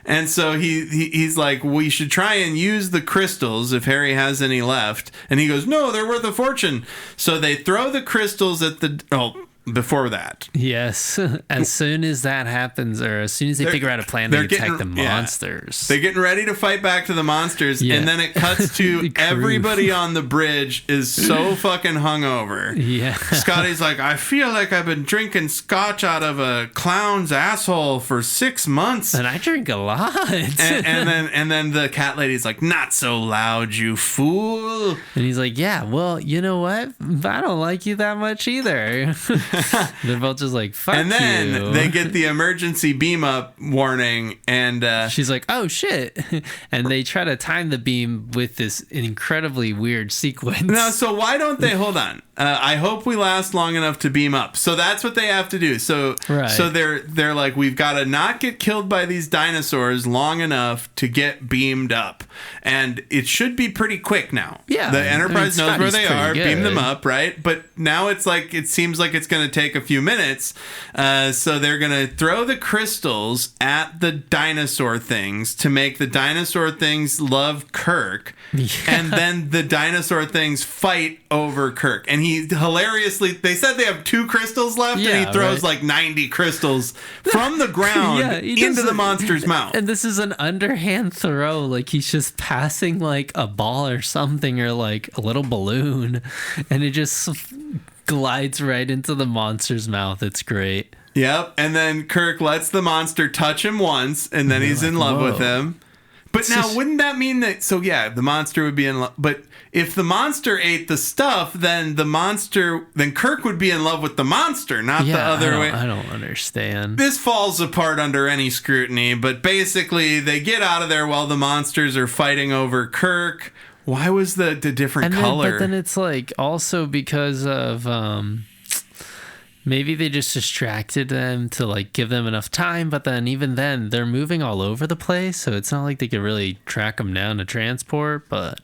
Speaker 2: And so he's like, "We should try and use the crystals if Harry has any left." And he goes, "No, they're worth a fortune." So they throw the crystals at before that.
Speaker 3: Yes. As soon as that happens, or as soon as they figure out a plan to attack the monsters.
Speaker 2: They're getting ready to fight back to the monsters, and then it cuts to everybody on the bridge is so fucking hungover.
Speaker 3: Yeah.
Speaker 2: Scotty's like, I feel like I've been drinking scotch out of a clown's asshole for 6 months.
Speaker 3: And I drink a lot.
Speaker 2: and then the cat lady's like, not so loud, you fool.
Speaker 3: And he's like, yeah, well, you know what? I don't like you that much either. They're both just like, fuck you.
Speaker 2: And then they get the emergency beam up warning, and
Speaker 3: she's like, oh shit. And they try to time the beam with this incredibly weird sequence.
Speaker 2: Now, so why don't they, hold on. I hope we last long enough to beam up. So that's what they have to do. So they're like, we've got to not get killed by these dinosaurs long enough to get beamed up. And it should be pretty quick now.
Speaker 3: Yeah.
Speaker 2: The Enterprise knows where they are,
Speaker 3: good.
Speaker 2: beam them up, right? But now it seems like it's going to take a few minutes. So they're going to throw the crystals at the dinosaur things to make the dinosaur things love Kirk. Yeah. And then the dinosaur things fight over Kirk. And he hilariously, they said they have 2 crystals left, and he throws like 90 crystals from the ground into the monster's mouth.
Speaker 3: And this is an underhand throw. Like he's just passing like a ball or something, or like a little balloon, and it just glides right into the monster's mouth. It's great.
Speaker 2: Yep. And then Kirk lets the monster touch him once, and then he's in love with him. But now, wouldn't that mean that... So, yeah, the monster would be in love. But if the monster ate the stuff, then Kirk would be in love with the monster, not the other way.
Speaker 3: I don't understand.
Speaker 2: This falls apart under any scrutiny, but basically, they get out of there while the monsters are fighting over Kirk. Why was the different color?
Speaker 3: But then it's like also because of... maybe they just distracted them to like give them enough time, but then even then they're moving all over the place, so it's not like they could really track them down to transport. But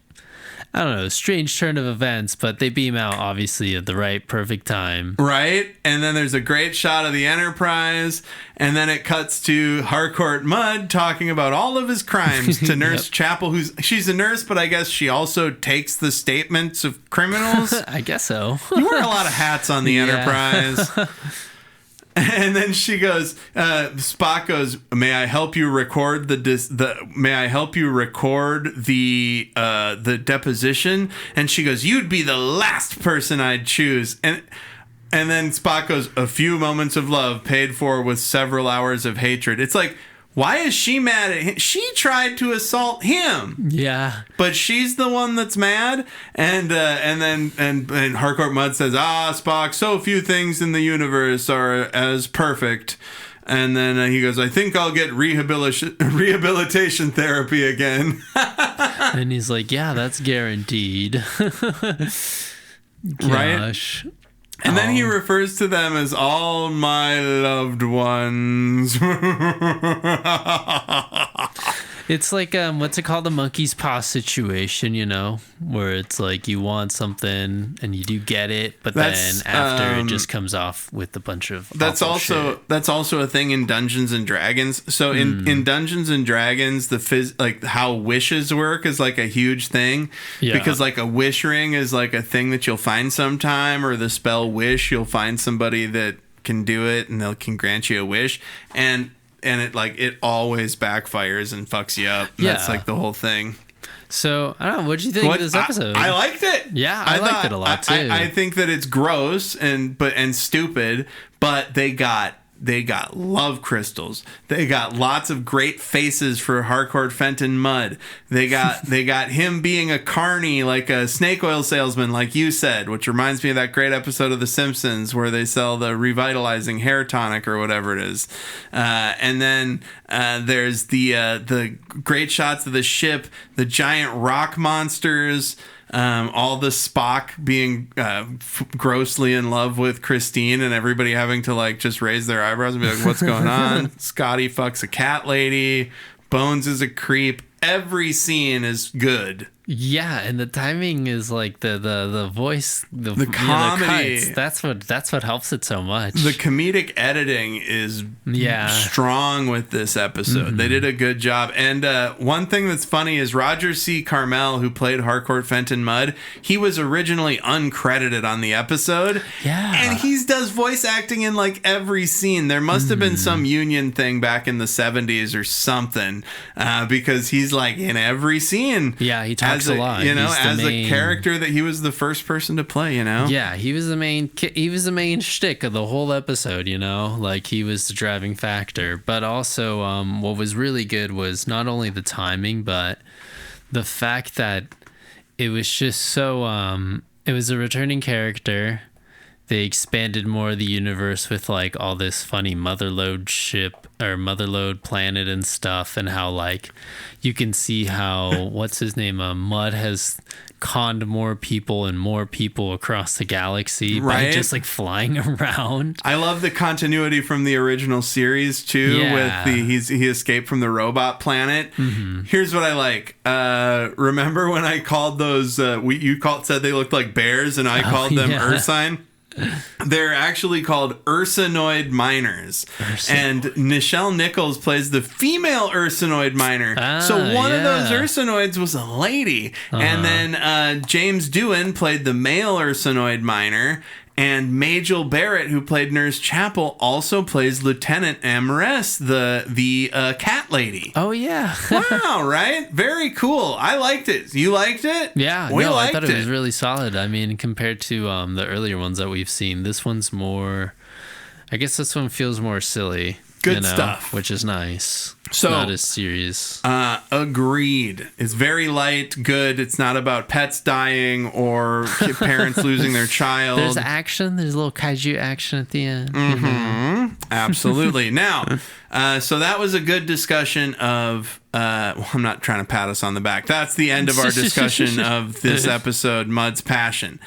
Speaker 3: I don't know, strange turn of events, but they beam out obviously at the right perfect time.
Speaker 2: Right? And then there's a great shot of the Enterprise, and then it cuts to Harcourt Mudd talking about all of his crimes to Nurse Chapel, she's a nurse, but I guess she also takes the statements of criminals.
Speaker 3: I guess so.
Speaker 2: You wear a lot of hats on the Enterprise. And then she goes, Spock goes, may I help you record the deposition? And she goes, you'd be the last person I'd choose. And then Spock goes, a few moments of love paid for with several hours of hatred. It's like, why is she mad at him? She tried to assault him.
Speaker 3: Yeah.
Speaker 2: But she's the one that's mad. And Harcourt Mudd says, Spock, so few things in the universe are as perfect. And then he goes, I think I'll get rehabilitation therapy again.
Speaker 3: And he's like, yeah, that's guaranteed.
Speaker 2: Right? And then he refers to them as all my loved ones.
Speaker 3: It's like, what's it called? The monkey's paw situation, you know, where it's like you want something and you do get it, but then after it just comes off with a bunch of
Speaker 2: that's also a thing in Dungeons and Dragons. So in Dungeons and Dragons, like how wishes work is like a huge thing, because like a wish ring is like a thing that you'll find sometime, or the spell wish, you'll find somebody that can do it and they can grant you a wish, and it always backfires and fucks you up. And that's like the whole thing. So
Speaker 3: I don't know. What'd you think of this episode?
Speaker 2: I liked it.
Speaker 3: Yeah, I liked it a lot too.
Speaker 2: I think that it's gross and stupid, but they got love crystals. They got lots of great faces for Harcourt Fenton Mudd. They got him being a carny, like a snake oil salesman, like you said, which reminds me of that great episode of The Simpsons where they sell the revitalizing hair tonic or whatever it is. And then there's the great shots of the ship, the giant rock monsters. All the Spock being grossly in love with Christine, and everybody having to like just raise their eyebrows and be like, what's going on? Scotty fucks a cat lady. Bones is a creep. Every scene is good.
Speaker 3: Yeah, and the timing is like the voice, the
Speaker 2: comedy.
Speaker 3: The cuts, that's what helps it so much.
Speaker 2: The comedic editing is strong with this episode.
Speaker 3: Mm-hmm.
Speaker 2: They did a good job. And one thing that's funny is Roger C. Carmel, who played Harcourt Fenton Mudd, he was originally uncredited on the episode.
Speaker 3: Yeah.
Speaker 2: And he does voice acting in like every scene. There must have been some union thing back in the 70s or something, because he's like in every scene.
Speaker 3: Yeah, he talks a lot.
Speaker 2: You know, as the character that he was the first person to play, you know?
Speaker 3: Yeah, he was the main shtick of the whole episode, you know? Like, he was the driving factor. But also, what was really good was not only the timing, but the fact that it was just so... it was a returning character. They expanded more of the universe with like all this funny Motherlode ship or Motherlode planet and stuff, and how like you can see how what's his name Mudd has conned more people across the galaxy by just like flying around.
Speaker 2: I love the continuity from the original series too.
Speaker 3: Yeah.
Speaker 2: With he escaped from the robot planet. Mm-hmm. Here's what I like. Remember when I called those? Said they looked like bears, and I called them Ursine. They're actually called Ursinoid miners. And Nichelle Nichols plays the female Ursinoid miner. So one of those Ursinoids was a lady. And then James Doohan played the male Ursinoid miner. And Majel Barrett, who played Nurse Chapel, also plays Lieutenant Amress, the cat lady.
Speaker 3: Oh, yeah.
Speaker 2: Wow, right? Very cool. I liked it. You liked it?
Speaker 3: Yeah. I thought it was really solid. I mean, compared to the earlier ones that we've seen, this one's more... I guess this one feels more silly.
Speaker 2: Good stuff.
Speaker 3: Which is nice.
Speaker 2: So,
Speaker 3: not as serious.
Speaker 2: Agreed. It's very light, good. It's not about pets dying or parents losing their child.
Speaker 3: There's action. There's a little kaiju action at the end.
Speaker 2: Mm-hmm. Absolutely. Now, so that was a good discussion of... I'm not trying to pat us on the back. That's the end of our discussion of this episode, Mudd's Passion.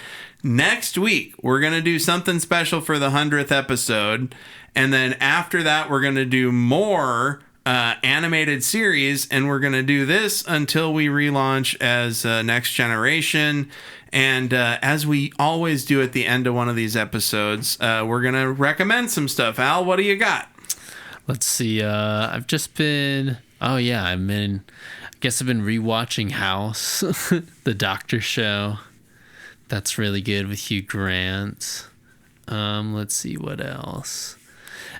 Speaker 2: Next week, we're going to do something special for the 100th episode. And then after that, we're going to do more animated series. And we're going to do this until we relaunch as Next Generation. And as we always do at the end of one of these episodes, we're going to recommend some stuff. Al, what do you got?
Speaker 3: Let's see. I've just been... Oh, yeah. I guess I've been rewatching House, the Doctor show. That's really good with Hugh Grant. Let's see what else.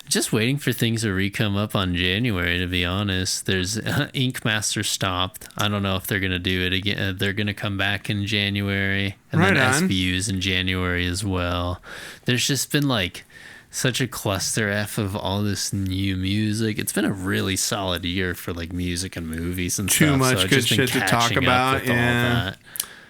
Speaker 3: Just waiting for things to re-come up on January, to be honest. There's Ink Master stopped. I don't know if they're going to do it again. They're going to come back in January. And then SVU's in January as well. There's just been like such a cluster F of all this new music. It's been a really solid year for like music and movies and
Speaker 2: Too
Speaker 3: stuff.
Speaker 2: much good shit to talk about. Yeah.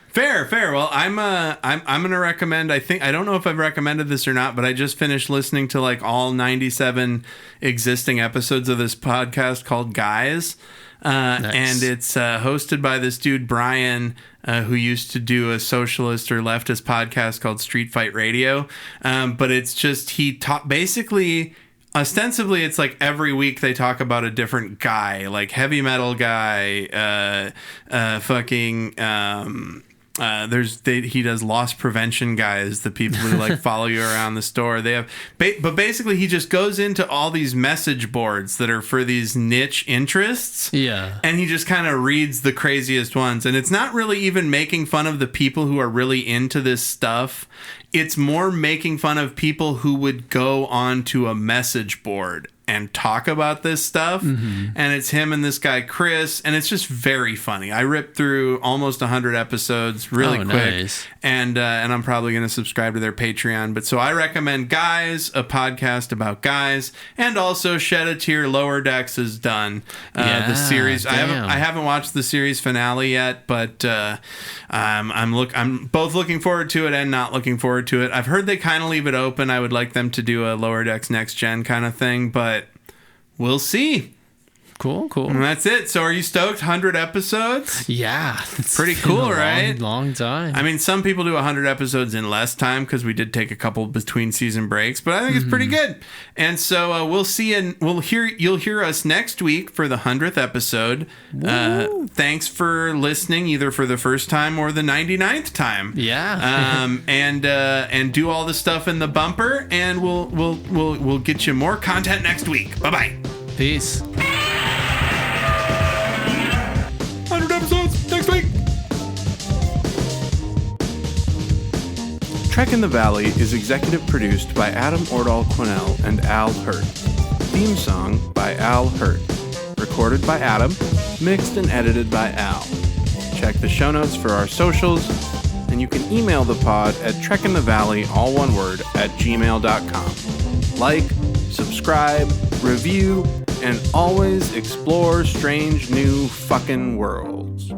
Speaker 2: Fair. Well, I'm gonna recommend. I don't know if I've recommended this or not, but I just finished listening to like all 97 existing episodes of this podcast called Guys, nice. And it's hosted by this dude Brian, who used to do a socialist or leftist podcast called Street Fight Radio. But it's just basically. Ostensibly, it's like every week they talk about a different guy, like heavy metal guy, he does loss prevention guys, the people who like follow you around the store. They have, but basically he just goes into all these message boards that are for these niche interests.
Speaker 3: Yeah.
Speaker 2: And he just kind of reads the craziest ones. And it's not really even making fun of the people who are really into this stuff. It's more making fun of people who would go onto a message board and talk about this stuff. Mm-hmm. And it's him and this guy Chris, and it's just very funny. I ripped through almost 100 episodes really quick. Nice. And I'm probably going to subscribe to their Patreon. But so I recommend Guys, a podcast about guys, and also Shed a Tear Lower Decks is done. The series. Damn. I haven't watched the series finale yet, but I'm both looking forward to it and not looking forward to it. I've heard they kind of leave it open. I would like them to do a Lower Decks Next Gen kind of thing, but we'll see.
Speaker 3: Cool.
Speaker 2: And that's it. So are you stoked? 100 episodes?
Speaker 3: Yeah.
Speaker 2: It's pretty cool, right?
Speaker 3: Long time.
Speaker 2: I mean, some people do 100 episodes in less time because we did take a couple between season breaks, but I think it's pretty good. And so we'll see, and you'll hear us next week for the 100th episode. Thanks for listening, either for the first time or the 99th time.
Speaker 3: Yeah.
Speaker 2: And do all the stuff in the bumper, and we'll get you more content next week. Bye-bye.
Speaker 3: Peace.
Speaker 2: 100 episodes next week. Trek in the Valley is executive produced by Adam Ordall Quinnell and Al Hirt. Theme song by Al Hirt. Recorded by Adam. Mixed and edited by Al. Check the show notes for our socials, and you can email the pod at trekinthevalley, all one word, @gmail.com. Like, subscribe, review, and always explore strange new fucking worlds.